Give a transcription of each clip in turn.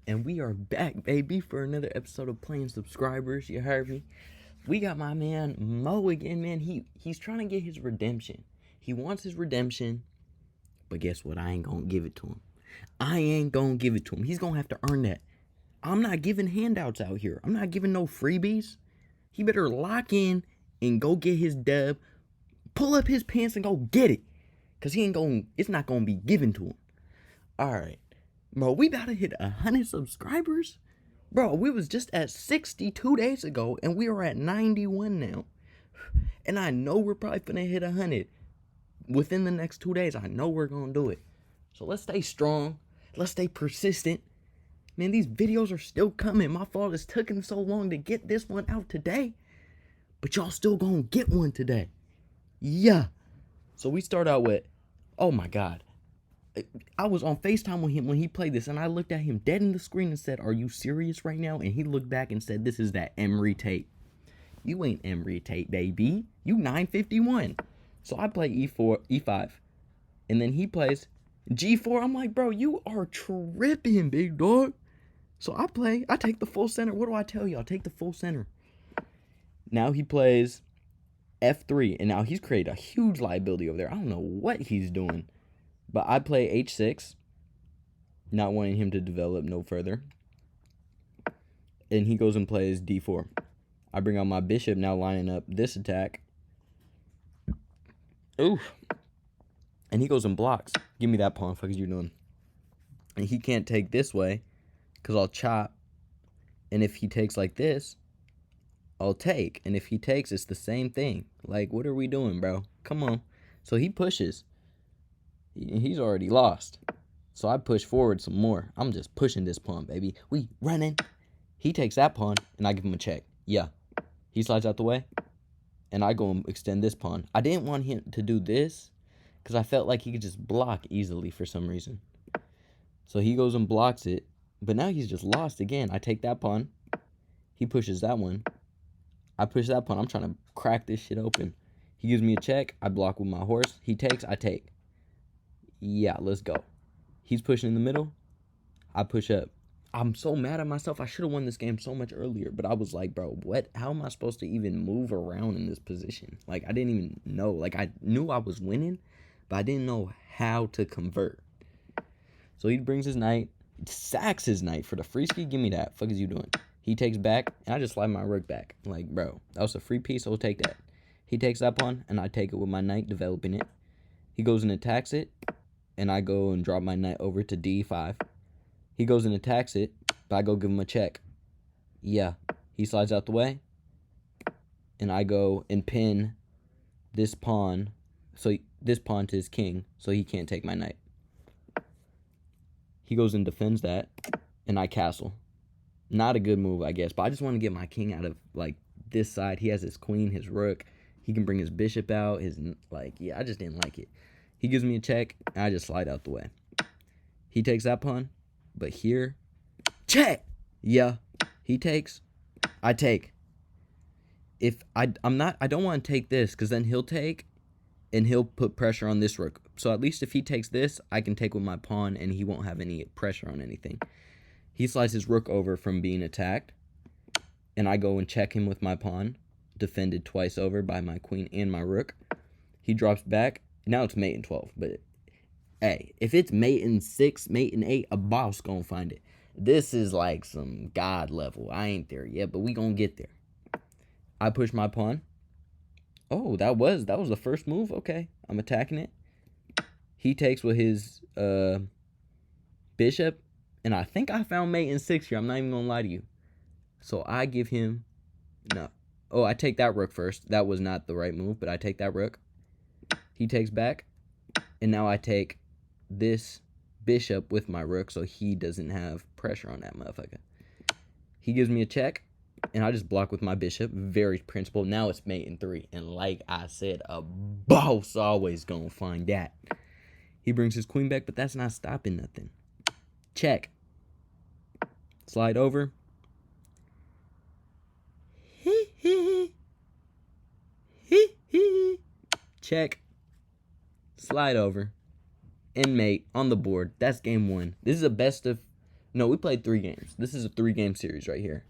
And we are back, baby, for another episode of Playing Subscribers. You heard me. We got my man Mo again, man. He's trying to get his redemption. He wants his redemption, but guess what? I ain't gonna give it to him. I ain't gonna give it to him. He's gonna have to earn that. I'm not giving handouts out here. I'm not giving no freebies. He better lock in and go get his dub. Pull up his pants and go get it. Cause it's not gonna be given to him. Alright. Bro, we about to hit 100 subscribers? Bro, we was just at 62 days ago, and we are at 91 now. And I know we're probably finna hit 100 within the next 2 days. I know we're gonna do it. So let's stay strong. Let's stay persistent. Man, these videos are still coming. My fault it's taking so long to get this one out today. But y'all still gonna get one today. Yeah. So we start out with, oh my God. I was on FaceTime with him when he played this, and I looked at him dead in the screen and said, "Are you serious right now?" And he looked back and said, "This is that Emery Tate." You ain't Emery Tate, baby. You 951. So I play E4, E5, and then he plays G4. I'm like, bro, you are tripping, big dog. So I take the full center. What do I tell you? I'll take the full center. Now he plays F3, and now he's created a huge liability over there. I don't know what he's doing. But I play H6, not wanting him to develop no further. And he goes and plays D4. I bring out my bishop, now lining up this attack. Ooh. And he goes and blocks. Give me that pawn, fuck is you doing? And he can't take this way, because I'll chop. And if he takes like this, I'll take. And if he takes, it's the same thing. Like, what are we doing, bro? Come on. So he pushes. He's already lost. So I push forward some more. I'm just pushing this pawn, baby. We running. He takes that pawn, and I give him a check. Yeah. He slides out the way, and I go and extend this pawn. I didn't want him to do this, because I felt like he could just block easily for some reason. So he goes and blocks it, but now he's just lost again. I take that pawn. He pushes that one. I push that pawn. I'm trying to crack this shit open. He gives me a check. I block with my horse. He takes. I take. Yeah, let's go. He's pushing in the middle. I push up. I'm so mad at myself. I should have won this game so much earlier. But I was like, bro, what? How am I supposed to even move around in this position? Like, I didn't even know. Like, I knew I was winning, but I didn't know how to convert. So he brings his knight. Sacks his knight for the free ski. Give me that. Fuck is you doing? He takes back, and I just slide my rook back. Like, bro, that was a free piece. I'll take that. He takes that pawn, and I take it with my knight, developing it. He goes and attacks it. And I go and drop my knight over to D5. He goes and attacks it, but I go give him a check. Yeah. He slides out the way. And I go and pin this pawn. So this pawn to his king, so he can't take my knight. He goes and defends that. And I castle. Not a good move, I guess. But I just want to get my king out of, like, this side. He has his queen, his rook. He can bring his bishop out. Yeah, I just didn't like it. He gives me a check, and I just slide out the way. He takes that pawn, but here, check! Yeah, he takes, I take. If I don't want to take this, because then he'll take, and he'll put pressure on this rook. So at least if he takes this, I can take with my pawn, and he won't have any pressure on anything. He slides his rook over from being attacked, and I go and check him with my pawn, defended twice over by my queen and my rook. He drops back. Now it's mate in 12, but hey, if it's mate in 6, mate in 8, a boss gonna find it. This is like some god level. I ain't there yet, but we gonna get there. I push my pawn. Oh, that was the first move. Okay, I'm attacking it. He takes with his bishop, and I think I found mate in 6 here. I'm not even gonna lie to you. So I give him no. Oh, I take that rook first. That was not the right move, but I take that rook. He takes back, and now I take this bishop with my rook so he doesn't have pressure on that motherfucker. He gives me a check, and I just block with my bishop. Very principled. Now it's mate in 3, and like I said, a boss always gonna find that. He brings his queen back, but that's not stopping nothing. Check. Slide over. Check. Slide over. And mate on the board. That's game 1. This is a best of No, we played 3 games. This is a 3-game series right here.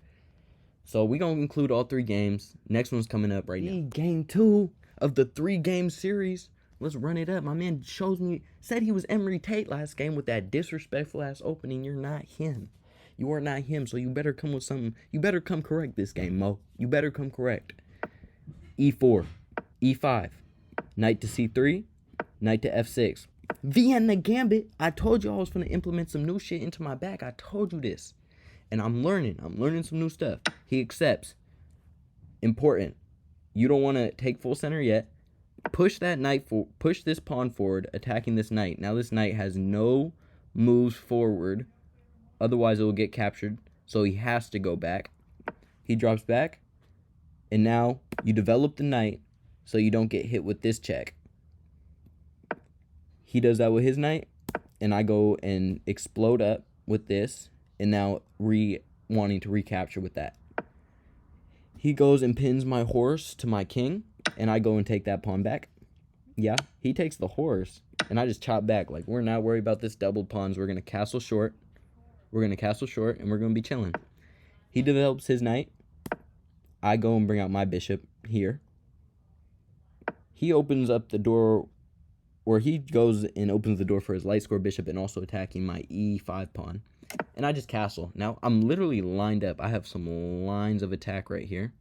So we gonna include all 3 games. Next one's coming up right now. Game 2 of the 3-game series. Let's run it up. My man said he was Emery Tate last game with that disrespectful ass opening. You're not him. You are not him. So you better come with something. You better come correct this game, Mo. You better come correct. E4, E5, knight to C3, knight to F6. Vienna Gambit. I told you I was going to implement some new shit into my back. I told you this. And I'm learning some new stuff. He accepts. Important. You don't want to take full center yet. Push this pawn forward, attacking this knight. Now this knight has no moves forward. Otherwise it will get captured. So he has to go back. He drops back. And now you develop the knight so you don't get hit with this check. He does that with his knight. And I go and explode up with this. And now wanting to recapture with that. He goes and pins my horse to my king. And I go and take that pawn back. Yeah, he takes the horse. And I just chop back. Like, we're not worried about this doubled pawns. We're going to castle short. And we're going to be chilling. He develops his knight. I go and bring out my bishop here. He opens up the door, or he goes and opens the door for his light square bishop and also attacking my E5 pawn. And I just castle. Now, I'm literally lined up. I have some lines of attack right here.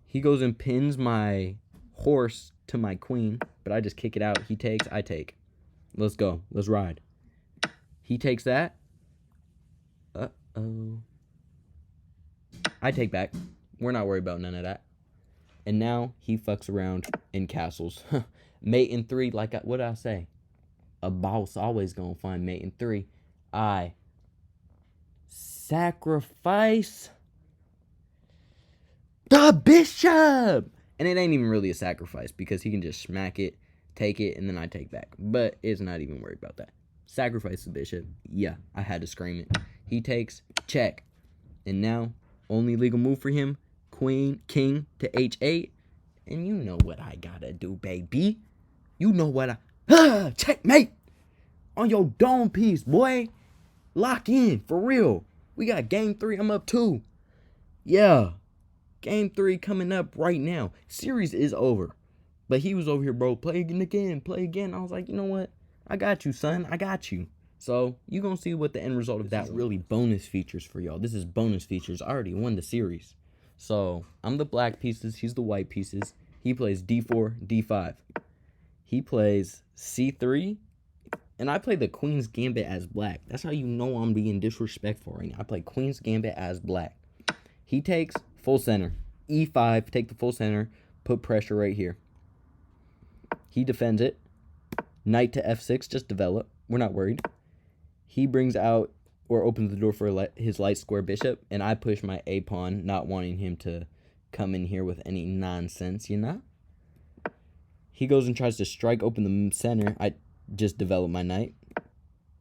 He goes and pins my horse to my queen, but I just kick it out. He takes, I take. Let's go. Let's ride. He takes that. Uh-oh. I take back. We're not worried about none of that. And now he fucks around and castles. Mate in 3, like what did I say? A boss always gonna find mate in 3. I sacrifice the bishop. And it ain't even really a sacrifice because he can just smack it, take it, and then I take back. But it's not even worried about that. Sacrifice the bishop. Yeah, I had to scream it. He takes, check. And now, only legal move for him, king to H8. And you know what I gotta do, baby. You know what checkmate. On your dome piece, boy. Lock in, for real. We got game 3, I'm up 2. Yeah. Game 3 coming up right now. Series is over. But he was over here, bro, play again. I was like, you know what? I got you, son. I got you. So, you gonna see what the end result of that is. Really bonus features for y'all. This is bonus features. I already won the series. So, I'm the black pieces. He's the white pieces. He plays D4, D5. He plays C3. And I play the Queen's Gambit as black. That's how you know I'm being disrespectful right now. I play Queen's Gambit as black. He takes full center. E5, take the full center. Put pressure right here. He defends it. Knight to F6, just develop. We're not worried. He brings out or opens the door for his light square bishop. And I push my A pawn, not wanting him to come in here with any nonsense, you know? He goes and tries to strike open the center. I just develop my knight.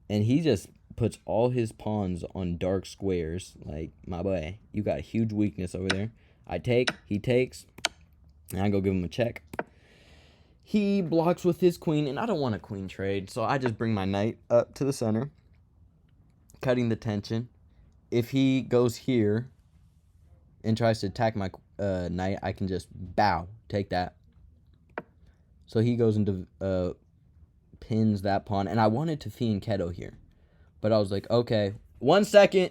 And he just puts all his pawns on dark squares. Like, my boy, you got a huge weakness over there. I take, he takes, and I go give him a check. He blocks with his queen, and I don't want a queen trade, so I just bring my knight up to the center, cutting the tension. If he goes here and tries to attack my knight, I can just bow, take that. So he goes into pins that pawn, and I wanted to fianchetto here, but I was like, okay, 1 second,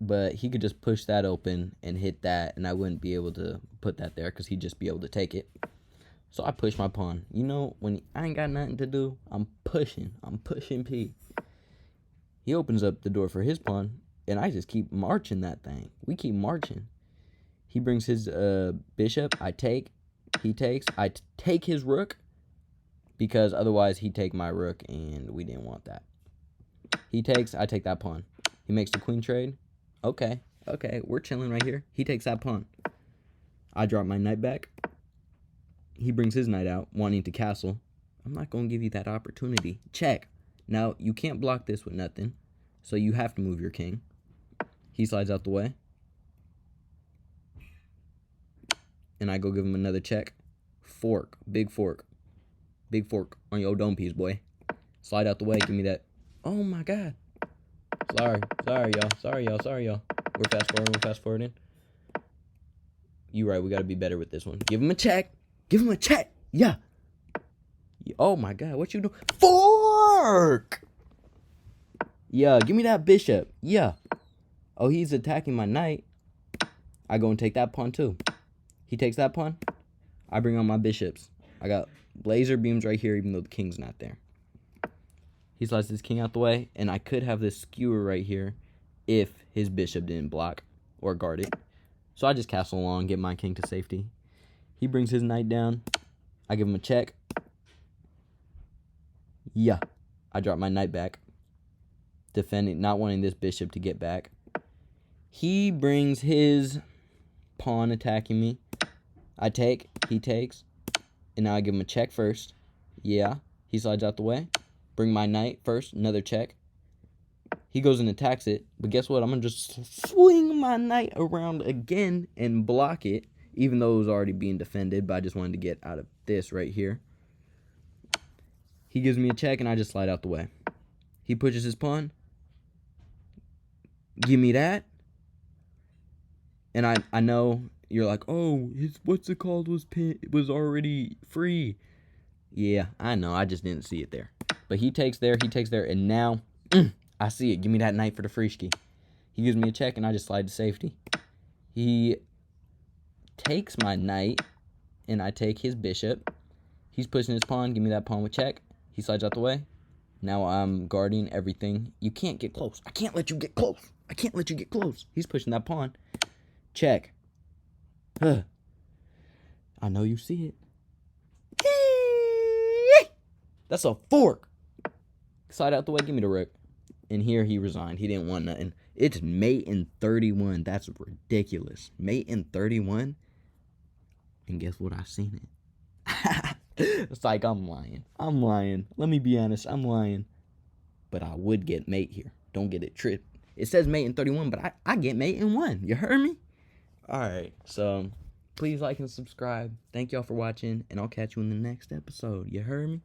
but he could just push that open and hit that, and I wouldn't be able to put that there because he'd just be able to take it. So I push my pawn. You know, when I ain't got nothing to do, I'm pushing P. He opens up the door for his pawn, and I just keep marching that thing. We keep marching. He brings his bishop. I take. He takes. I take his rook, because otherwise he'd take my rook, and we didn't want that. He takes. I take that pawn. He makes the queen trade. Okay, we're chilling right here. He takes that pawn. I drop my knight back. He brings his knight out, wanting to castle. I'm not going to give you that opportunity. Check. Now, you can't block this with nothing, so you have to move your king. He slides out the way. And I go give him another check. Fork. Big fork. Big fork on your dome piece, boy. Slide out the way. Give me that. Oh, my God. Sorry, y'all. We're fast forwarding. You right, we gotta be better with this one. Give him a check. Yeah. Oh my god, what you doing? Fork! Yeah, give me that bishop. Yeah. Oh, he's attacking my knight. I go and take that pawn too. He takes that pawn. I bring on my bishops. I got laser beams right here, even though the king's not there. He slides his king out the way, and I could have this skewer right here if his bishop didn't block or guard it. So I just castle along, get my king to safety. He brings his knight down. I give him a check. Yeah. I drop my knight back. Defending, not wanting this bishop to get back. He brings his pawn attacking me. I take, he takes, and now I give him a check first. Yeah, he slides out the way. Bring my knight first, another check. He goes and attacks it, but guess what? I'm going to just swing my knight around again and block it, even though it was already being defended, but I just wanted to get out of this right here. He gives me a check, and I just slide out the way. He pushes his pawn. Give me that. And I know you're like, oh, his what's it called was already free. Yeah, I know. I just didn't see it there. But he takes there, and now I see it. Give me that knight for the freeski. He gives me a check, and I just slide to safety. He takes my knight, and I take his bishop. He's pushing his pawn. Give me that pawn with check. He slides out the way. Now I'm guarding everything. You can't get close. I can't let you get close. He's pushing that pawn. Check. I know you see it. That's a fork. Slide out the way. Give me the rook. And here he resigned. He didn't want nothing. It's mate in 31. That's ridiculous. Mate in 31. And guess what? I seen it. It's like I'm lying. Let me be honest. I'm lying. But I would get mate here. Don't get it tripped. It says mate in 31, but I get mate in 1. You heard me? Alright, so please like and subscribe. Thank y'all for watching, and I'll catch you in the next episode. You heard me?